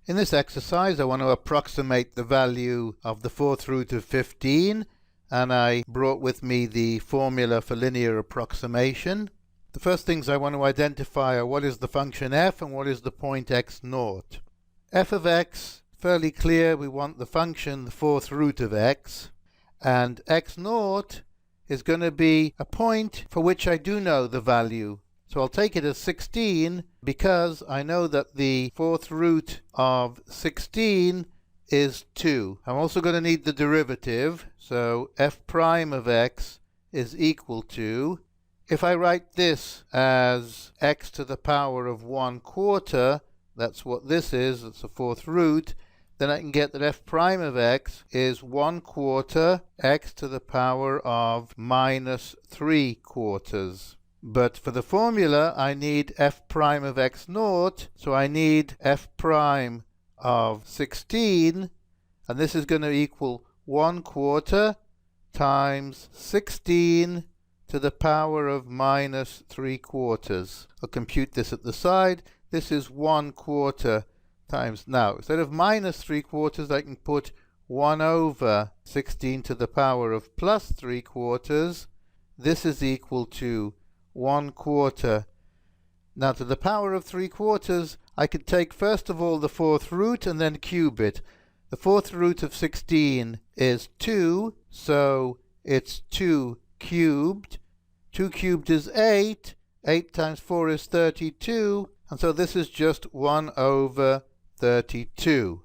In this exercise, I want to approximate the value of the fourth root of 15, and I brought with me the formula for linear approximation. The first things I want to identify are what is the function f and what is the point x0. F of x, fairly clear, we want the function the fourth root of x, and x0 is going to be a point for which I do know the value. So I'll take it as 16 because I know that the fourth root of 16 is 2. I'm also going to need the derivative, so f prime of x is equal to, if I write this as x to the power of 1/4, that's what this is, it's the fourth root, then I can get that f prime of x is 1/4 x to the power of minus 3/4. But for the formula, I need f prime of x0, so I need f prime of 16, and this is going to equal 1/4 times 16 to the power of minus 3/4. I'll compute this at the side. This is 1/4 times, now, instead of minus 3/4, I can put 1 over 16 to the power of plus 3/4. This is equal to 1/4. Now to the power of 3/4, I could take first of all the fourth root and then cube it. The fourth root of 16 is 2, so it's 2 cubed. 2 cubed is 8. 8 times 4 is 32, and so this is just 1 over 32.